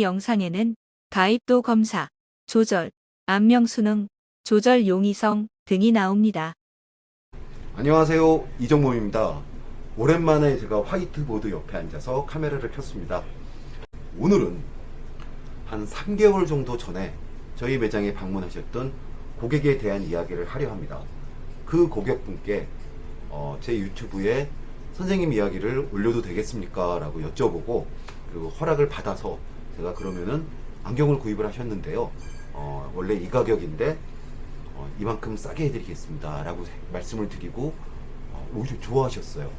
영상에는 가입도 검사, 조절, 안명 수능, 조절 용이성 등이 나옵니다. 안녕하세요, 이정범입니다. 오랜만에 제가 화이트보드 옆에 앉아서 카메라를 켰습니다. 오늘은 한 3개월 정도 전에 저희 매장에 방문하셨던 고객에 대한 이야기를 하려 합니다. 그 고객분께 제 유튜브에 선생님 이야기를 올려도 되겠습니까? 라고 여쭤보고 그리고 허락을 받아서 제가 그러면은 안경을 구입을 하셨는데요. 원래 이 가격인데 이만큼 싸게 해드리겠습니다 라고 말씀을 드리고 오히려 좋아하셨어요.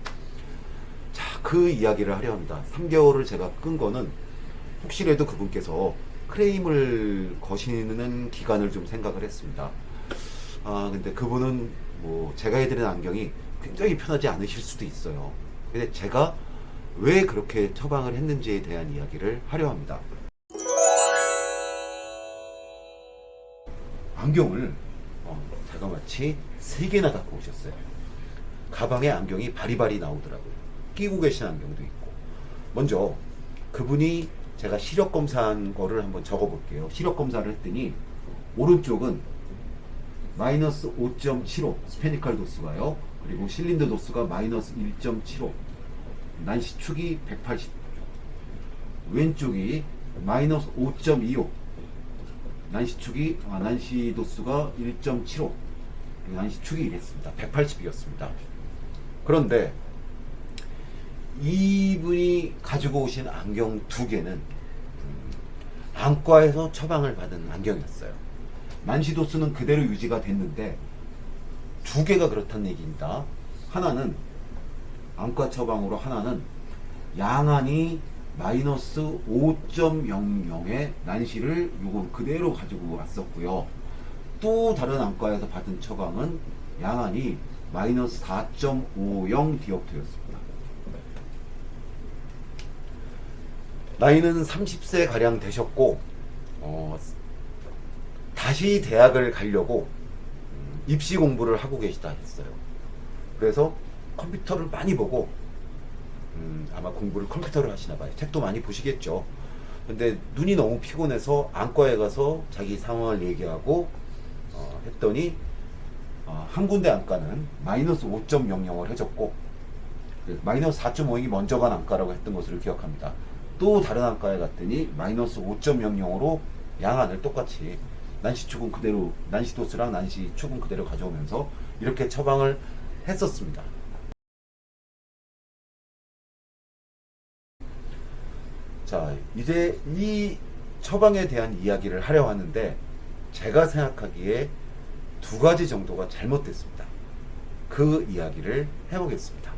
자, 그 이야기를 하려 합니다. 3개월을 제가 끈 거는 혹시라도 그분께서 크레임을 거시는 기간을 좀 생각을 했습니다. 근데 그분은 뭐 제가 해드리는 안경이 굉장히 편하지 않으실 수도 있어요. 근데 제가 왜 그렇게 처방을 했는지에 대한 이야기를 하려 합니다. 안경을 제가 마치 3개나 갖고 오셨어요. 가방에 안경이 바리바리 나오더라고요. 끼고 계신 안경도 있고. 먼저 그분이 제가 시력 검사한 거를 한번 적어 볼게요. 시력 검사를 했더니 오른쪽은 마이너스 5.75 스페니컬 도수가요. 그리고 실린더 도수가 마이너스 1.75, 난시축이 180, 왼쪽이 마이너스 5.25, 난시 도수가 1.75, 난시축이 이랬습니다. 180이었습니다. 그런데 이분이 가지고 오신 안경 2개는 안과에서 처방을 받은 안경이었어요. 난시 도수는 그대로 유지가 됐는데 2개가 그렇다는 얘기입니다. 하나는 안과 처방으로, 하나는 양안이 마이너스 5.00의 난시를 요걸 그대로 가지고 왔었고요. 또 다른 안과에서 받은 처방은 양안이 마이너스 4.50 디옵트였습니다. 나이는 30세 가량 되셨고 다시 대학을 가려고 입시 공부를 하고 계시다 했어요. 그래서 컴퓨터를 많이 보고 아마 공부를 컴퓨터로 하시나 봐요. 책도 많이 보시겠죠. 근데 눈이 너무 피곤해서 안과에 가서 자기 상황을 얘기하고 했더니 한 군데 안과는 마이너스 5.00을 해줬고 마이너스 4.5이 먼저 간 안과라고 했던 것으로 기억합니다. 또 다른 안과에 갔더니 마이너스 5.00으로 양안을 똑같이 난시축은 그대로, 난시도수랑 난시축은 그대로 가져오면서 이렇게 처방을 했었습니다. 자, 이제 이 처방에 대한 이야기를 하려고 하는데 제가 생각하기에 2가지 정도가 잘못됐습니다. 그 이야기를 해보겠습니다.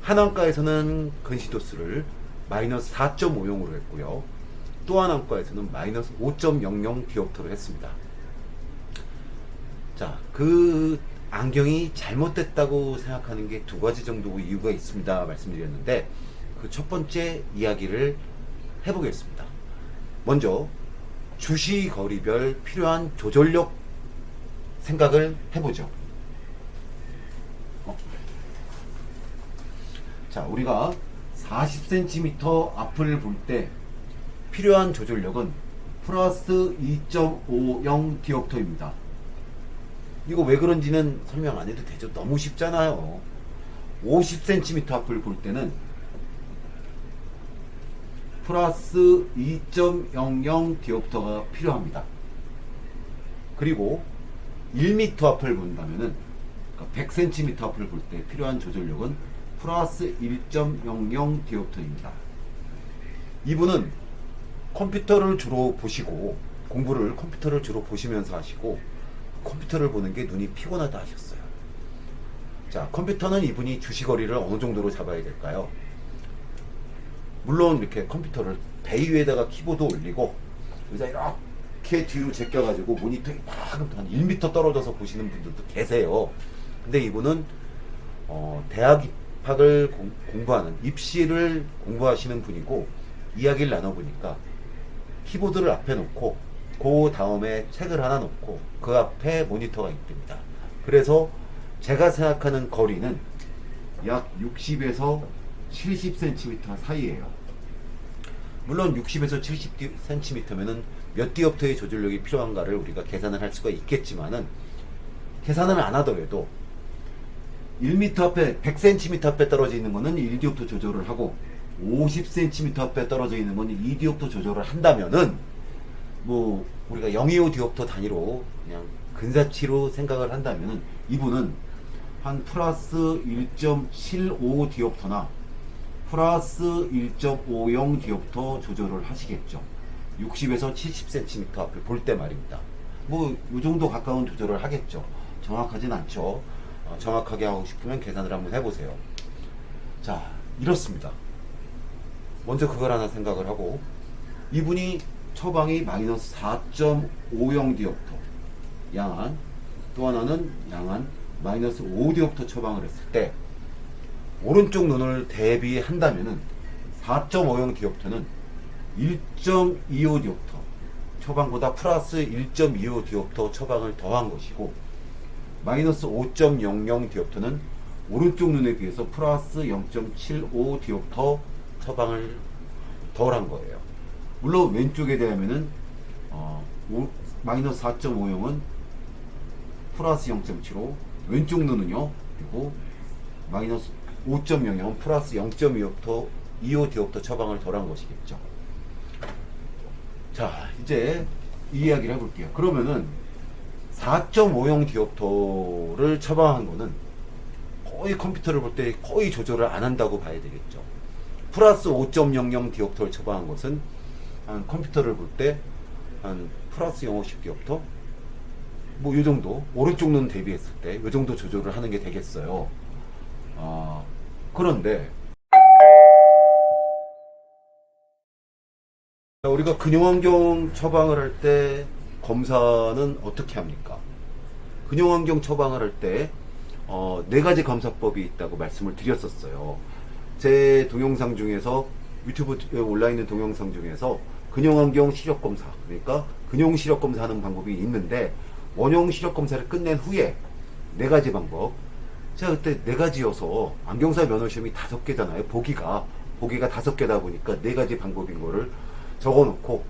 한 안과에서는 근시도수를 마이너스 4.50으로 했고요. 또 한 안과에서는 마이너스 5.00 디옵터로 했습니다. 자, 그 안경이 잘못됐다고 생각하는 게 2가지 정도 이유가 있습니다 말씀드렸는데 그 첫 번째 이야기를 해보겠습니다. 먼저 주시거리별 필요한 조절력 생각을 해보죠. 자, 우리가 40cm 앞을 볼 때 필요한 조절력은 플러스 2.50 디옵터입니다. 이거 왜 그런지는 설명 안 해도 되죠. 너무 쉽잖아요. 50cm 앞을 볼 때는 플러스 2.00 디옵터가 필요합니다. 그리고 1m 앞을 본다면은 100cm 앞을 볼 때 필요한 조절력은 플러스 1.00 디옵터입니다. 이분은 컴퓨터를 주로 보시고 공부를 컴퓨터를 주로 보시면서 하시고 컴퓨터를 보는 게 눈이 피곤하다 하셨어요. 자, 컴퓨터는 이분이 주시거리를 어느 정도로 잡아야 될까요? 물론 이렇게 컴퓨터를 배 위에다가 키보드 올리고 의자 이렇게 뒤로 제껴가지고 모니터에 막 한 1m 떨어져서 보시는 분들도 계세요. 근데 이분은 대학 입학을 공부하는, 입시를 공부하시는 분이고 이야기를 나눠보니까 키보드를 앞에 놓고 그 다음에 책을 하나 놓고 그 앞에 모니터가 있답니다. 그래서 제가 생각하는 거리는 약 60에서 70cm 사이에요. 물론 60에서 70cm면은 몇 디옵터의 조절력이 필요한가를 우리가 계산을 할 수가 있겠지만은, 계산을 안 하더라도 1m 앞에 100cm 앞에 떨어져 있는 거는 1디옵터 조절을 하고 50cm 앞에 떨어져 있는 거는 2디옵터 조절을 한다면은, 뭐 우리가 025 디옵터 단위로 그냥 근사치로 생각을 한다면은, 이분은 한 플러스 1.75 디옵터나 플러스 1.50 디옵터 조절을 하시겠죠. 60에서 70cm 앞을 볼 때 말입니다. 뭐 이 정도 가까운 조절을 하겠죠. 정확하진 않죠. 정확하게 하고 싶으면 계산을 한번 해보세요. 자, 이렇습니다. 먼저 그걸 하나 생각을 하고, 이분이 처방이 마이너스 4.50 디옵터 양한, 또 하나는 양한 마이너스 5 디옵터 처방을 했을 때, 오른쪽 눈을 대비한다면은 4.50 디옵터는 1.25 디옵터 처방보다 플러스 1.25 디옵터 처방을 더한 것이고, 마이너스 5.00 디옵터는 오른쪽 눈에 비해서 플러스 0.75 디옵터 처방을 덜한 거예요. 물론 왼쪽에 대하면은 마이너스 4.50은 플러스 0.75, 왼쪽 눈은요, 그리고 마이너스 5.00은 플러스 0.25 디옵터 처방을 덜한 것이겠죠. 자, 이제 이 이야기를 해볼게요. 그러면은 4.50 디옵터를 처방한 거는 거의 컴퓨터를 볼 때 거의 조절을 안 한다고 봐야 되겠죠. 플러스 5.00 디옵터를 처방한 것은 한 컴퓨터를 볼 때 한 플러스 0.50 디옵터, 뭐 이 정도, 오른쪽 눈 대비했을 때 이 정도 조절을 하는 게 되겠어요. 그런데 우리가 근용환경 처방을 할 때 검사는 어떻게 합니까? 근용환경 처방을 할 때 네 가지 검사법이 있다고 말씀을 드렸었어요. 제 동영상 중에서, 유튜브에 올라있는 동영상 중에서 근용환경 시력검사, 그러니까 근용 시력검사 하는 방법이 있는데, 원형 시력검사를 끝낸 후에 네 가지 방법, 제가 그때 네 가지여서 안경사 면허시험이 5개잖아요. 보기가 5개다 보니까 네 가지 방법인 거를 적어놓고,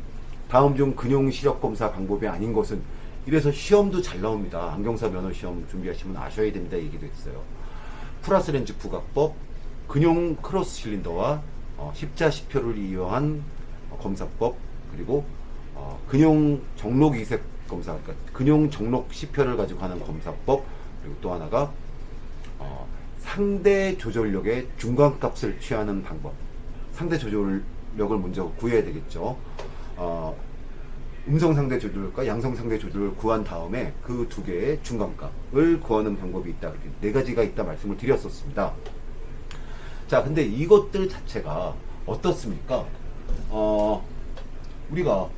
다음 중 근용 시력검사 방법이 아닌 것은, 이래서 시험도 잘 나옵니다. 안경사 면허시험 준비하시면 아셔야 됩니다. 얘기도 했어요. 플러스 렌즈 부각법, 근용 크로스 실린더와 십자 10표를 이용한 검사법, 그리고 근용 정록 이색 검사, 그러니까 근용 정록 10표를 가지고 하는 검사법, 그리고 또 하나가 상대 조절력의 중간값을 취하는 방법. 상대 조절력을 먼저 구해야 되겠죠. 음성 상대 조절과 양성 상대 조절을 구한 다음에 그 두 개의 중간값을 구하는 방법이 있다. 이렇게 네 가지가 있다 말씀을 드렸었습니다. 자, 근데 이것들 자체가 어떻습니까? 우리가 요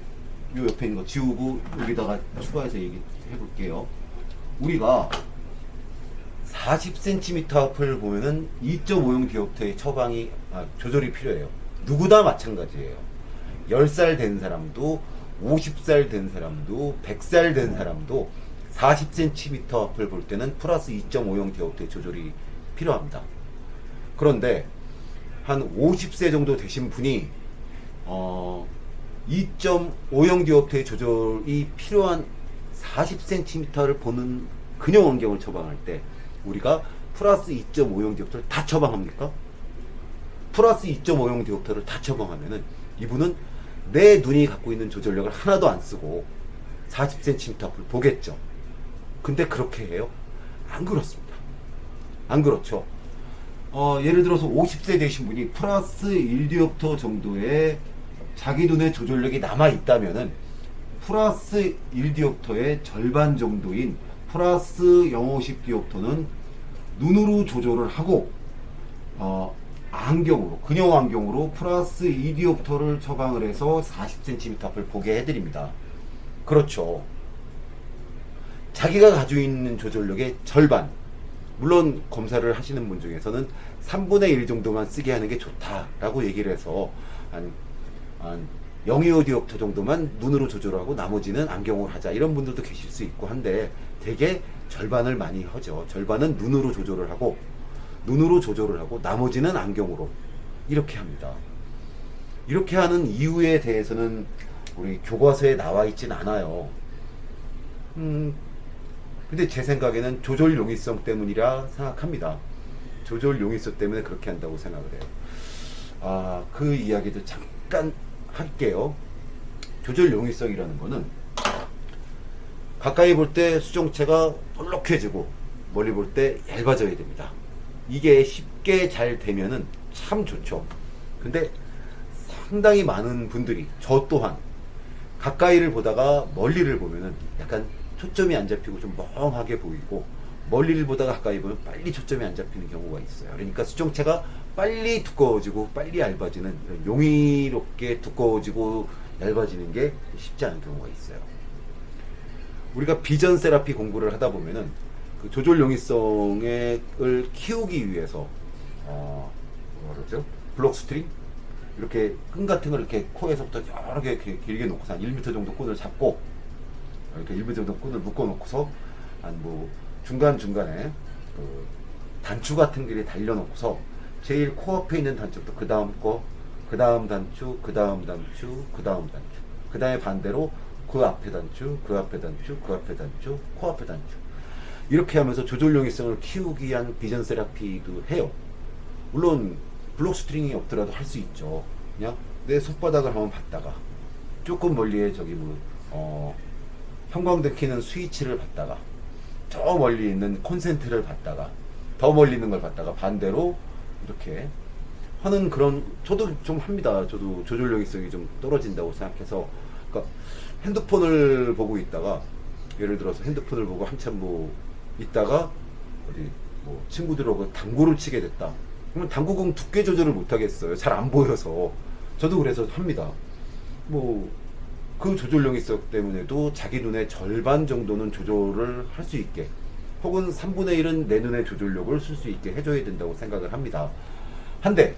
옆에 있는 거 지우고 여기다가 추가해서 얘기해 볼게요. 우리가 40cm 앞을 보면은 2.50 디옵터의 처방이, 조절이 필요해요. 누구나 마찬가지예요. 10살 된 사람도, 50살 된 사람도, 100살 된 사람도 40cm 앞을 볼 때는 플러스 2.50 디옵터의 조절이 필요합니다. 그런데 한 50세 정도 되신 분이 2.50 디옵터의 조절이 필요한 40cm를 보는 근용 안경을 처방할 때 우리가 플러스 2.50 디옵터를 다 처방합니까? 플러스 2.50 디옵터를 다 처방하면은 이분은 내 눈이 갖고 있는 조절력을 하나도 안 쓰고 40cm 앞을 보겠죠. 근데 그렇게 해요? 안 그렇습니다. 안 그렇죠. 예를 들어서 50세 되신 분이 플러스 1디옵터 정도의 자기 눈의 조절력이 남아 있다면은 플러스 1디옵터의 절반 정도인 플러스 0.50 디옵터는 눈으로 조절을 하고 안경으로, 근용 안경으로 플러스 2디옵터를 처방을 해서 40cm 앞을 보게 해드립니다. 그렇죠. 자기가 가지고 있는 조절력의 절반, 물론 검사를 하시는 분 중에서는 3분의 1 정도만 쓰게 하는 게 좋다라고 얘기를 해서 한 0.25 디옵터 정도만 눈으로 조절하고 나머지는 안경으로 하자, 이런 분들도 계실 수 있고 한데, 되게 절반을 많이 하죠. 절반은 눈으로 조절을 하고 눈으로 조절을 하고 나머지는 안경으로 이렇게 합니다. 이렇게 하는 이유에 대해서는 우리 교과서에 나와 있진 않아요. 근데 제 생각에는 조절 용이성 때문이라 생각합니다. 조절 용이성 때문에 그렇게 한다고 생각을 해요. 그 이야기도 잠깐 할게요. 조절 용이성이라는 거는 가까이 볼 때 수정체가 볼록해지고 멀리 볼 때 얇아져야 됩니다. 이게 쉽게 잘 되면은 참 좋죠. 근데 상당히 많은 분들이, 저 또한 가까이를 보다가 멀리를 보면은 약간 초점이 안 잡히고 좀 멍하게 보이고, 멀리를 보다가 가까이 보면 빨리 초점이 안 잡히는 경우가 있어요. 그러니까 수정체가 빨리 두꺼워지고 빨리 얇아지는, 용이롭게 두꺼워지고 얇아지는 게 쉽지 않은 경우가 있어요. 우리가 비전 세라피 공부를 하다 보면은 그 조절 용이성을 키우기 위해서 뭐라 그러죠? 블록 스트링? 이렇게 끈 같은 걸 이렇게 코에서부터 여러 개 길게 놓고서 한 1m 정도 끈을 잡고, 이렇게 1m 정도 끈을 묶어 놓고서 한 뭐 중간중간에 그 단추 같은 게 달려 놓고서 제일 코앞에 있는 단추부터 그 다음 거, 그 다음 단추, 그 다음 단추, 그 다음 단추, 그 다음에 반대로 그 앞에 단추, 그 앞에 단추, 그 앞에 단추, 코앞에 단추, 이렇게 하면서 조절 용이성을 키우기 위한 비전 세라피도 해요. 물론 블록 스트링이 없더라도 할 수 있죠. 그냥 내 손바닥을 한번 봤다가 조금 멀리에 저기 형광등 켜는 스위치를 봤다가 저 멀리 있는 콘센트를 봤다가 더 멀리 있는 걸 봤다가 반대로 이렇게 하는 그런, 저도 좀 합니다. 저도 조절 용이성이 좀 떨어진다고 생각해서, 그러니까 핸드폰을 보고 있다가, 예를 들어서 핸드폰을 보고 한참 뭐 있다가 어디 뭐 친구들하고 당구를 치게 됐다. 그러면 당구공 두께 조절을 못 하겠어요. 잘 안 보여서. 저도 그래서 합니다. 뭐 그 조절 용이성 때문에도 자기 눈의 절반 정도는 조절을 할 수 있게, 혹은 3분의 1은 내 눈의 조절력을 쓸 수 있게 해줘야 된다고 생각을 합니다. 한데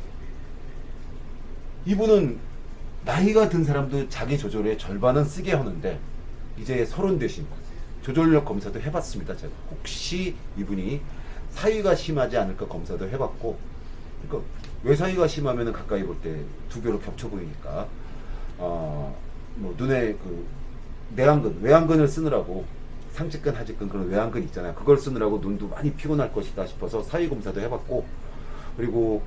이분은 나이가 든 사람도 자기 조절의 절반은 쓰게 하는데, 이제 30 되신 조절력 검사도 해봤습니다. 제가 혹시 이분이 사위가 심하지 않을까 검사도 해봤고, 그러니까 외사위가 심하면 가까이 볼 때 두 개로 겹쳐 보이니까 뭐 눈에 그 내안근, 외안근을 쓰느라고, 상직근, 하직근 그런 외안근 있잖아요. 그걸 쓰느라고 눈도 많이 피곤할 것이다 싶어서 사위 검사도 해봤고, 그리고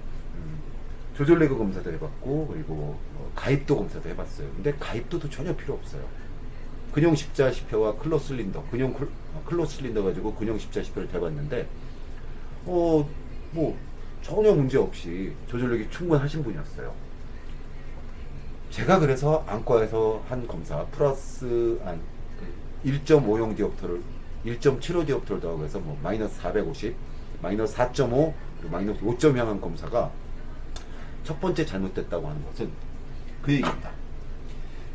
조절 레그 검사도 해봤고, 그리고 가입도 검사도 해봤어요. 근데 가입도도 전혀 필요 없어요. 근형 십자 10회와 클로 실린더, 클로 실린더 가지고 근형 십자 10회를 대봤는데 뭐 전혀 문제 없이 조절력이 충분하신 분이었어요. 제가 그래서 안과에서 한 검사 플러스 한 1.5형 디옵터를 1.75 디옵터를 더하고 해서 뭐 마이너스 450, 마이너스 4.5, 그리고 마이너스 5점 향한 검사가 첫 번째 잘못됐다고 하는 것은 그 얘기입니다.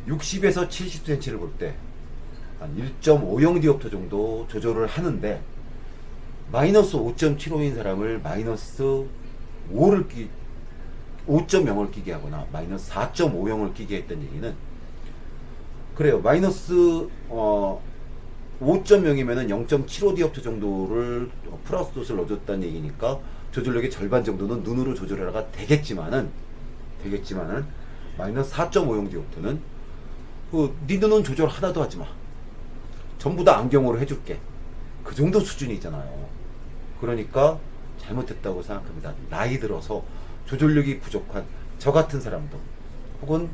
60에서 70cm를 볼 때 한 1.5형 디옵터 정도 조절을 하는데, 마이너스 5.75인 사람을 마이너스 5.0을 끼게 하거나 마이너스 4.5형을 끼게 했던 얘기는, 그래요. 마이너스 5.0이면은 0.75 디옵터 정도를 플러스 돛을 넣어줬다는 얘기니까 조절력의 절반 정도는 눈으로 조절하라가 되겠지만은 마이너스 4.5형 디옵터는 네 눈은 조절 하나도 하지 마. 전부 다 안경으로 해줄게. 그 정도 수준이잖아요. 그러니까 잘못했다고 생각합니다. 나이 들어서 조절력이 부족한 저 같은 사람도, 혹은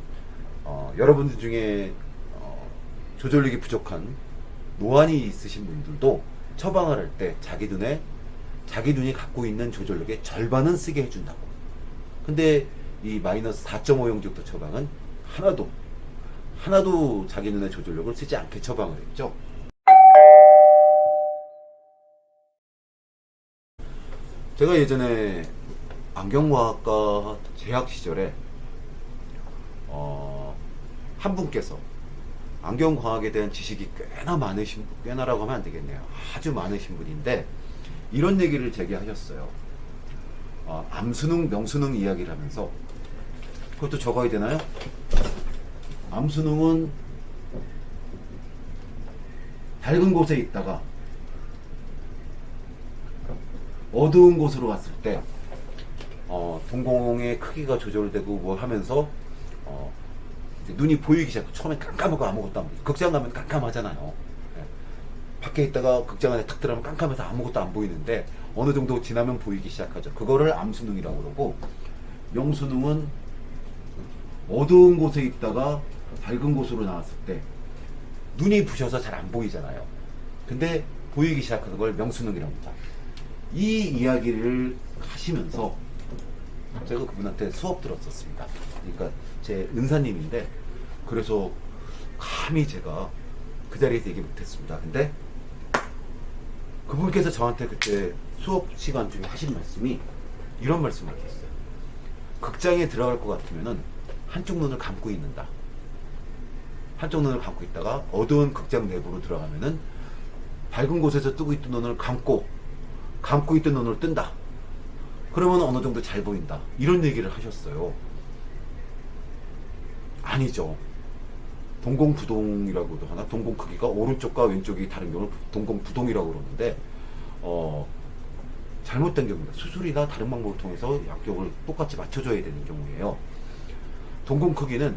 여러분들 중에 조절력이 부족한 노안이 있으신 분들도 처방을 할 때 자기 눈이 갖고 있는 조절력의 절반은 쓰게 해준다고. 근데 이 마이너스 4.5형 디옵터 처방은 하나도 자기 눈의 조절력을 쓰지 않게 처방을 했죠. 제가 예전에 안경과학과 재학 시절에 한 분께서 안경과학에 대한 지식이 꽤나라고 하면 안 되겠네요. 아주 많으신 분인데 이런 얘기를 제게 하셨어요. 암수능, 명수능 이야기를 하면서, 그것도 적어야 되나요? 암수능은 밝은 곳에 있다가 어두운 곳으로 갔을 때 동공의 크기가 조절되고 뭐 하면서 이제 눈이 보이기 시작하고, 처음에 깜깜하고 아무것도 안 보이고, 극장 가면 깜깜하잖아요. 예. 밖에 있다가 극장 안에 탁 들어가면 깜깜해서 아무것도 안 보이는데 어느 정도 지나면 보이기 시작하죠. 그거를 암수능이라고 그러고, 명수능은 어두운 곳에 있다가 밝은 곳으로 나왔을 때 눈이 부셔서 잘 안 보이잖아요. 근데 보이기 시작하는 걸 명수능이라고 합니다. 이 이야기를 하시면서 제가 그분한테 수업 들었었습니다. 그러니까 제 은사님인데, 그래서 감히 제가 그 자리에서 얘기 못했습니다. 근데 그분께서 저한테 그때 수업 시간 중에 하신 말씀이 이런 말씀을 하셨어요. 극장에 들어갈 것 같으면은 한쪽 눈을 감고 있는다. 한쪽 눈을 감고 있다가 어두운 극장 내부로 들어가면은 밝은 곳에서 뜨고 있던 눈을 감고 있던 눈을 뜬다. 그러면 어느 정도 잘 보인다. 이런 얘기를 하셨어요. 아니죠. 동공부동이라고도 하나? 동공 크기가 오른쪽과 왼쪽이 다른 경우를 동공부동이라고 그러는데, 잘못된 경우입니다. 수술이나 다른 방법을 통해서 양쪽을 똑같이 맞춰줘야 되는 경우예요. 동공 크기는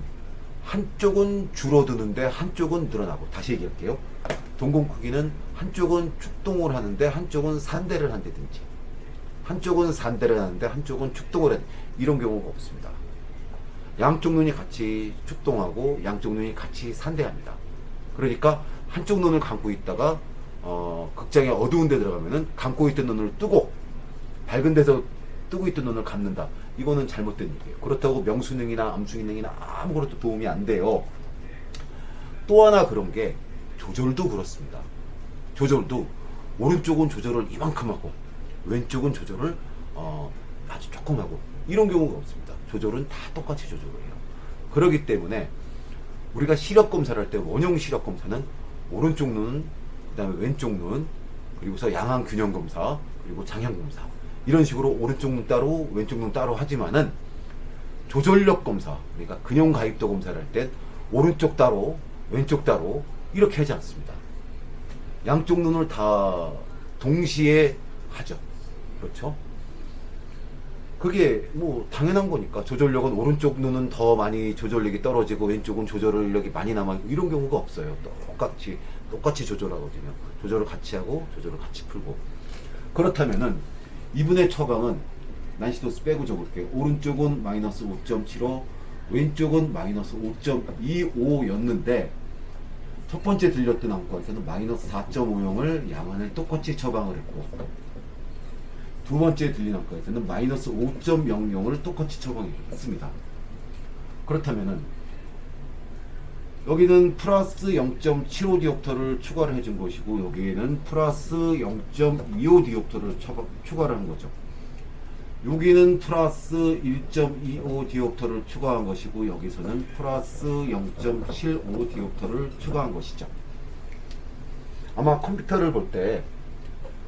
한쪽은 줄어드는데 한쪽은 늘어나고, 다시 얘기할게요. 동공 크기는 한쪽은 축동을 하는데 한쪽은 산대를 한다든지, 한쪽은 산대를 하는데 한쪽은 축동을 하는, 이런 경우가 없습니다. 양쪽 눈이 같이 축동하고 양쪽 눈이 같이 산대합니다. 그러니까 한쪽 눈을 감고 있다가 극장에 어두운 데 들어가면은 감고 있던 눈을 뜨고 밝은 데서 뜨고 있던 눈을 감는다. 이거는 잘못된 얘기예요. 그렇다고 명수능이나 암수능이나 아무것도 도움이 안 돼요. 또 하나 그런 게 조절도 그렇습니다. 조절도 오른쪽은 조절을 이만큼 하고 왼쪽은 조절을 아주 조금 하고, 이런 경우가 없습니다. 조절은 다 똑같이 조절을 해요. 그렇기 때문에 우리가 시력 검사를 할 때 원형 시력 검사는 오른쪽 눈, 그 다음에 왼쪽 눈, 그리고서 양안 균형 검사, 그리고 장향 검사, 이런 식으로 오른쪽 눈 따로 왼쪽 눈 따로 하지만은 조절력 검사, 그러니까 근형 가입도 검사를 할 땐 오른쪽 따로 왼쪽 따로 이렇게 하지 않습니다. 양쪽 눈을 다 동시에 하죠. 그렇죠? 그게 뭐 당연한 거니까. 조절력은 오른쪽 눈은 더 많이 조절력이 떨어지고 왼쪽은 조절력이 많이 남아있고, 이런 경우가 없어요. 똑같이 조절하거든요. 조절을 같이 하고 조절을 같이 풀고. 그렇다면은 이분의 처방은 난시도수 빼고 적을게요. 오른쪽은 마이너스 5.75, 왼쪽은 마이너스 5.25였는데 첫 번째 들렸던 안과에서는 마이너스 4.50을 양안을 똑같이 처방을 했고, 두 번째 들린 안과에서는 마이너스 5.00을 똑같이 처방했습니다. 그렇다면은 여기는 플러스 0.75 디옵터를 추가를 해준 것이고, 여기에는 플러스 0.25 디옵터를 추가를 한 거죠. 여기는 플러스 1.25 디옵터를 추가한 것이고, 여기서는 플러스 0.75 디옵터를 추가한 것이죠. 아마 컴퓨터를 볼 때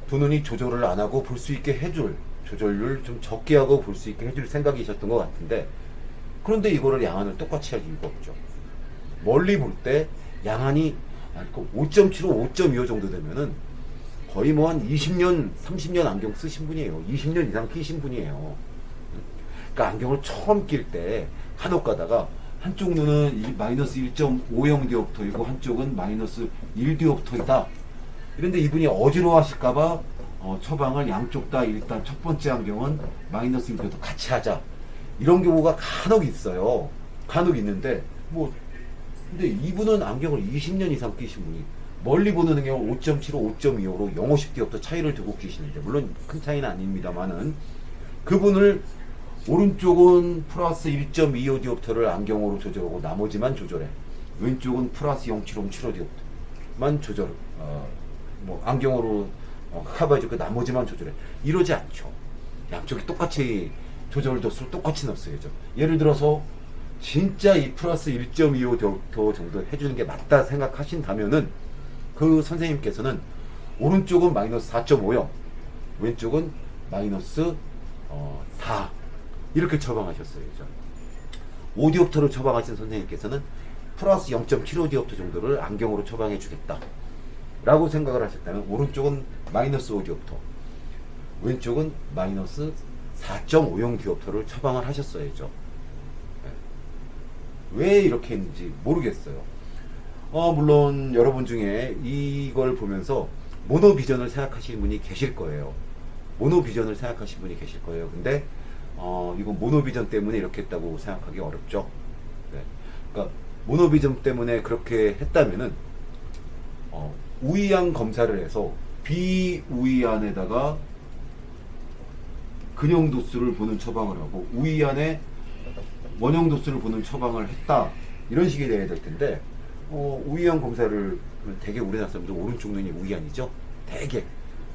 두 눈이 조절을 안 하고 볼 수 있게 해줄, 조절률 좀 적게 하고 볼 수 있게 해줄 생각이셨던 것 같은데, 그런데 이거를 양안을 똑같이 할 이유가 없죠. 멀리 볼 때 양안이 5.75, 5.25 정도 되면은 거의 뭐 한 20년, 30년 안경 쓰신 분이에요. 20년 이상 끼신 분이에요. 그러니까 안경을 처음 낄 때 간혹 가다가 한쪽 눈은 마이너스 1.50 디옵터이고 한쪽은 마이너스 1 디옵터이다. 이런데 이분이 어지러워하실까봐 처방을 양쪽 다 일단 첫 번째 안경은 마이너스 1 디옵터 같이 하자. 이런 경우가 간혹 있어요. 간혹 있는데 근데 이분은 안경을 20년 이상 끼신 분이 멀리 보는 경우 5.75, 5.25로 0.50 디옵터 차이를 두고 끼시는데, 물론 큰 차이는 아닙니다만은 그분을 오른쪽은 플러스 1.25 디옵터를 안경으로 조절하고 나머지만 조절해. 왼쪽은 플러스 0.75 디옵터만 조절, 안경으로 커버해주고 나머지만 조절해. 이러지 않죠. 양쪽이 똑같이 조절 도수를 똑같이 넣었어야죠. 예를 들어서 진짜 이 플러스 1.25 디옵터 정도 해주는 게 맞다 생각하신다면은 그 선생님께서는 오른쪽은 마이너스 4.50, 왼쪽은 마이너스 4 이렇게 처방하셨어요. 5디옵터를 처방하신 선생님께서는 플러스 0.75 디옵터 정도를 안경으로 처방해 주겠다 라고 생각을 하셨다면 오른쪽은 마이너스 5디옵터, 왼쪽은 마이너스 4.50 디옵터를 처방을 하셨어야죠. 왜 이렇게 했는지 모르겠어요. 물론 여러분 중에 이걸 보면서 모노비전을 생각하시는 분이 계실 거예요. 모노비전을 생각하시는 분이 계실 거예요. 근데 이거 모노비전 때문에 이렇게 했다고 생각하기 어렵죠. 네. 그러니까 모노비전 때문에 그렇게 했다면은 우이안 검사를 해서 비우이안에다가 근형 도수를 보는 처방을 하고 우이안에 원형 도수를 보는 처방을 했다, 이런 식이 돼야 될 텐데, 우이안 검사를 대개 우리나라 사람들 오른쪽 눈이 우이안이죠. 대개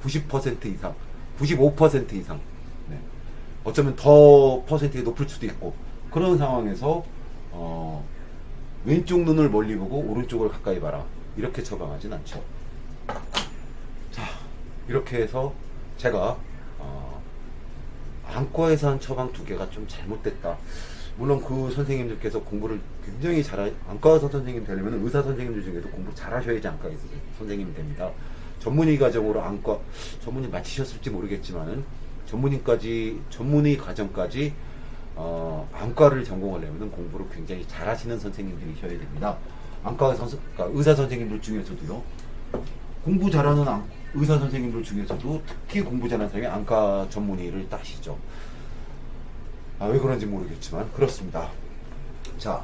90% 이상, 95% 이상, 네. 어쩌면 더 퍼센트가 높을 수도 있고, 그런 상황에서 왼쪽 눈을 멀리 보고 오른쪽을 가까이 봐라, 이렇게 처방하진 않죠. 자, 이렇게 해서 제가 안과에서 한 처방 2개가 좀 잘못됐다. 물론 그 선생님들께서 공부를 굉장히 안과 선생님 되려면 의사 선생님들 중에도 공부 잘하셔야지 안과 선생님이 됩니다. 전문의 과정으로 안과 전문의 마치셨을지 모르겠지만은 전문의 과정까지 안과를 전공하려면 공부를 굉장히 잘하시는 선생님들이셔야 됩니다. 그러니까 의사 선생님들 중에서도요, 공부 잘하는 의사 선생님들 중에서도 특히 공부 잘하는 사람이 안과 전문의를 따시죠. 왜 그런지 모르겠지만 그렇습니다. 자,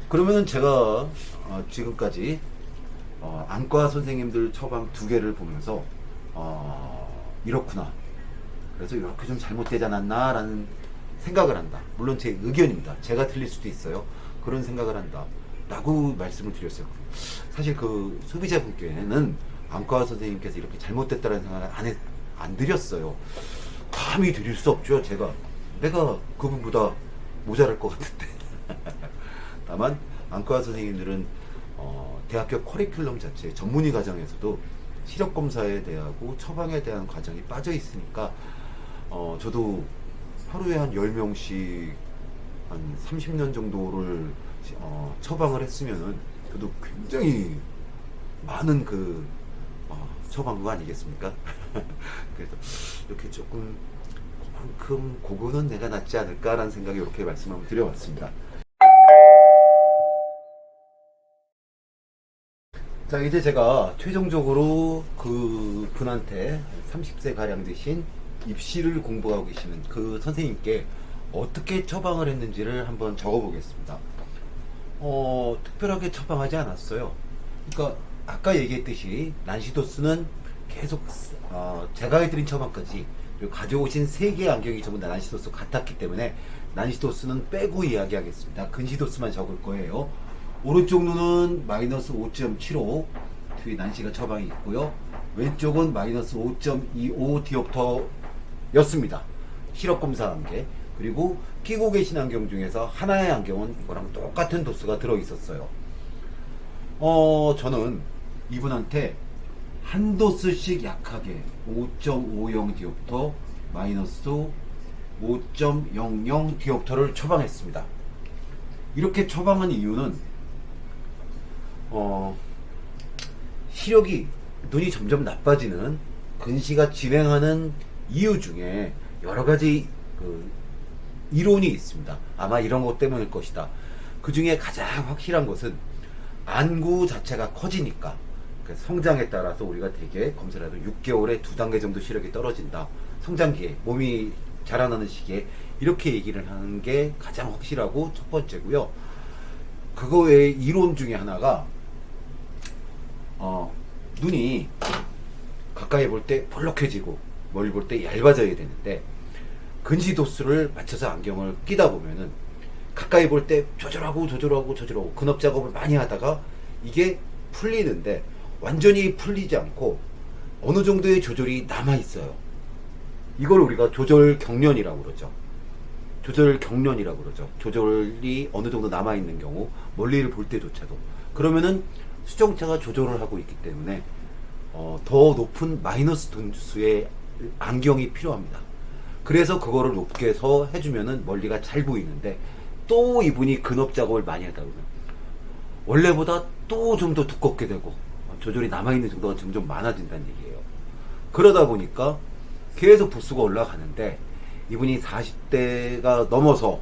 그러면은 제가 지금까지 안과 선생님들 처방 2개를 보면서 이렇구나, 그래서 이렇게 좀 잘못되지 않았나 라는 생각을 한다. 물론 제 의견입니다. 제가 틀릴 수도 있어요. 그런 생각을 한다 라고 말씀을 드렸어요. 사실 그 소비자분께는 안과 선생님께서 이렇게 잘못됐다는 생각을 안 드렸어요. 감히 드릴 수 없죠. 내가 그분보다 모자랄 것 같은데. 다만 안과 선생님들은 대학교 커리큘럼 자체 전문의 과정에서도 시력 검사에 대하고 처방에 대한 과정이 빠져 있으니까 저도 하루에 한 10명씩 한 30년 정도를 처방을 했으면은 저도 굉장히 많은 처방거 아니겠습니까? 그래서 이렇게 조금 그만큼 그거는 내가 낫지 않을까라는 생각에 이렇게 말씀을 드려봤습니다. 자, 이제 제가 최종적으로 그 분한테 30세 가량 되신 입시를 공부하고 계시는 그 선생님께 어떻게 처방을 했는지를 한번 적어보겠습니다. 특별하게 처방하지 않았어요. 그러니까 아까 얘기했듯이 난시도수는 계속 제가 해드린 처방까지 그리고 가져오신 3개의 안경이 전부 다 난시도수 같았기 때문에 난시도수는 빼고 이야기하겠습니다. 근시도수만 적을 거예요. 오른쪽 눈은 마이너스 5.75 뒤에 난시가 처방이 있고요. 왼쪽은 마이너스 5.25 디옵터 였습니다. 시력검사 안경. 그리고 끼고 계신 안경 중에서 하나의 안경은 이거랑 똑같은 도수가 들어있었어요. 저는 이분한테 한 도수씩 약하게 5.50 디옵터 마이너스 5.00 디옵터를 처방했습니다. 이렇게 처방한 이유는 시력이 눈이 점점 나빠지는 근시가 진행하는 이유 중에 여러 가지 이론이 있습니다. 아마 이런 것 때문일 것이다. 그 중에 가장 확실한 것은 안구 자체가 커지니까 성장에 따라서 우리가 대개 검사를 해도 6개월에 2단계 정도 시력이 떨어진다. 성장기에 몸이 자라나는 시기에 이렇게 얘기를 하는 게 가장 확실하고 첫 번째고요. 그거 외에 이론 중에 하나가 눈이 가까이 볼 때 볼록해지고 멀리 볼 때 얇아져야 되는데 근시 도수를 맞춰서 안경을 끼다 보면은 가까이 볼 때 조절하고 근업 작업을 많이 하다가 이게 풀리는데 완전히 풀리지 않고 어느 정도의 조절이 남아 있어요. 이걸 우리가 조절 경련이라고 그러죠. 조절이 어느 정도 남아 있는 경우 멀리를 볼 때조차도 그러면은 수정차가 조절을 하고 있기 때문에 더 높은 마이너스 도수의 안경이 필요합니다. 그래서 그거를 높게 해서 해주면은 멀리가 잘 보이는데 또 이분이 근업 작업을 많이 하다 보면 원래보다 또 좀 더 두껍게 되고 조절이 남아있는 정도가 점점 많아진다는 얘기예요. 그러다 보니까 계속 부수가 올라가는데 이분이 40대가 넘어서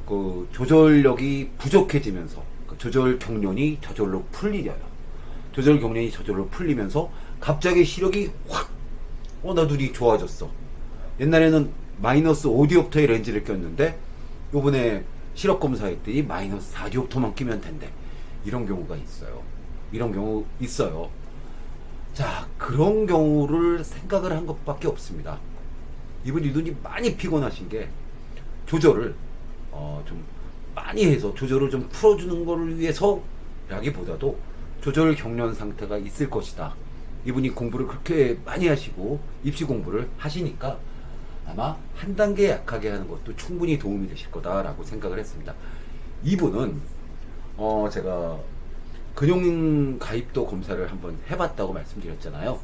그 조절력이 부족해지면서 그 조절 경련이 저절로 풀리려요. 조절 경련이 저절로 풀리면서 갑자기 시력이 확, 나 눈이 좋아졌어. 옛날에는 마이너스 5디옵터의 렌즈를 꼈는데 요번에 시력 검사했더니 마이너스 4디옵터만 끼면 된대. 이런 경우가 있어요. 이런 경우 있어요. 자, 그런 경우를 생각을 한 것밖에 없습니다. 이분이 눈이 많이 피곤하신 게 조절을 좀 많이 해서 조절을 좀 풀어주는 것을 위해서 라기보다도 조절 경련 상태가 있을 것이다. 이분이 공부를 그렇게 많이 하시고 입시 공부를 하시니까 아마 한 단계 약하게 하는 것도 충분히 도움이 되실 거다라고 생각을 했습니다. 이분은 제가 근용 가입도 검사를 한번 해봤다고 말씀드렸잖아요.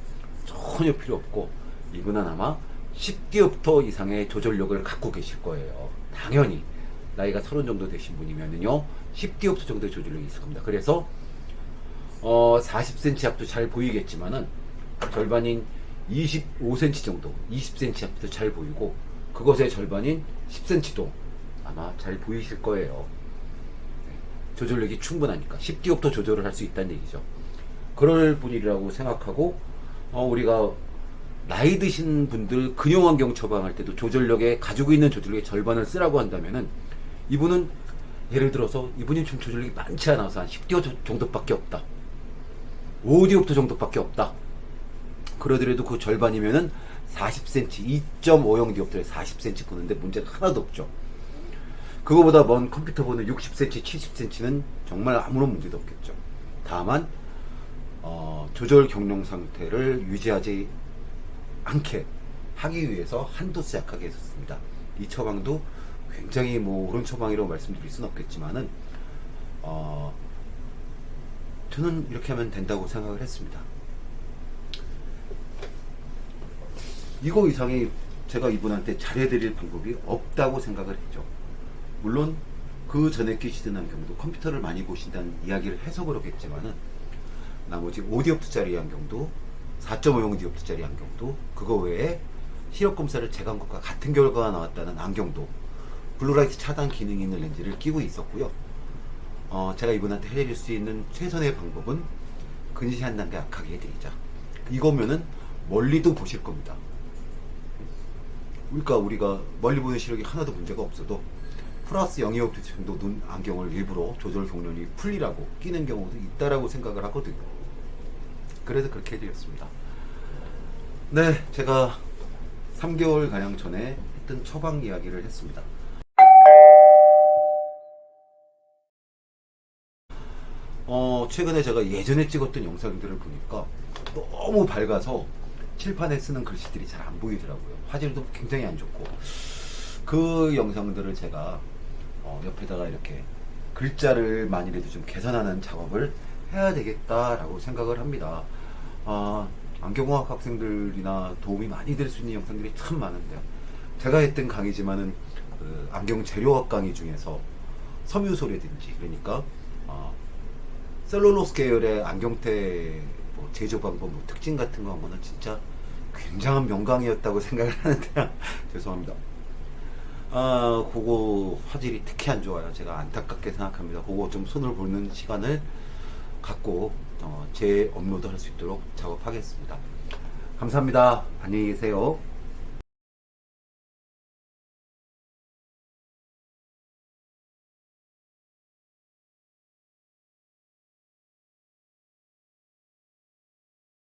전혀 필요 없고 이분은 아마 10디옵터 이상의 조절력을 갖고 계실 거예요. 당연히 나이가 30 정도 되신 분이면은요 10디옵터 정도의 조절력이 있을 겁니다. 그래서 40cm 앞도 잘 보이겠지만은 절반인 25cm 정도, 20cm 앞도 잘 보이고 그것의 절반인 10cm도 아마 잘 보이실 거예요. 조절력이 충분하니까 10디옵터 조절을 할 수 있다는 얘기죠. 그럴 분이라고 생각하고 우리가 나이 드신 분들 근용안경 처방할 때도 조절력에 가지고 있는 조절력의 절반을 쓰라고 한다면은 이분은 예를 들어서 이분이 좀 조절력이 많지 않아서 한 10디옵터 정도밖에 없다. 5디옵터 정도밖에 없다. 그러더라도 그 절반이면은 40cm, 2.50디옵터에 40cm 보는데 문제가 하나도 없죠. 그거보다 먼 컴퓨터 보는 60cm, 70cm는 정말 아무런 문제도 없겠죠. 다만 조절 경련 상태를 유지하지 않게 하기 위해서 한도수 약하게 했었습니다. 이 처방도 굉장히 옳은 처방이라고 말씀드릴 수는 없겠지만은 저는 이렇게 하면 된다고 생각을 했습니다. 이거 이상의 제가 이분한테 잘해드릴 방법이 없다고 생각을 했죠. 물론 그 전에 끼시던 안경도 컴퓨터를 많이 보신다는 이야기를 해서 그렇겠지만은 나머지 5디옵트짜리 안경도 4.50디옵트짜리 안경도 그거 외에 시력 검사를 제가 한 것과 같은 결과가 나왔다는 안경도 블루라이트 차단 기능이 있는 렌즈를 끼고 있었고요. 제가 이분한테 해드릴 수 있는 최선의 방법은 근시 한 단계 약하게 해드리자. 이거면은 멀리도 보실 겁니다. 그러니까 우리가 멀리 보는 시력이 하나도 문제가 없어도 플러스 0.25 정도 눈 안경을 일부러 조절 경련이 풀리라고 끼는 경우도 있다라고 생각을 하거든요. 그래서 그렇게 해드렸습니다. 네, 제가 3개월 가량 전에 했던 처방 이야기를 했습니다. 최근에 제가 예전에 찍었던 영상들을 보니까 너무 밝아서 칠판에 쓰는 글씨들이 잘 안 보이더라고요. 화질도 굉장히 안 좋고 그 영상들을 제가 옆에다가 이렇게 글자를 만일에도 좀 개선하는 작업을 해야 되겠다라고 생각을 합니다. 안경공학 학생들이나 도움이 많이 될 수 있는 영상들이 참 많은데요. 제가 했던 강의지만은 그 안경 재료학 강의 중에서 섬유소라든지 그러니까 셀룰로스 계열의 안경테 제조 방법 특징 같은 거 하면은 진짜 굉장한 명강이었다고 생각을 하는데요. 죄송합니다. 그거 화질이 특히 안 좋아요. 제가 안타깝게 생각합니다. 그거 좀 손을 보는 시간을 갖고 재업로드 할 수 있도록 작업하겠습니다. 감사합니다. 안녕히 계세요.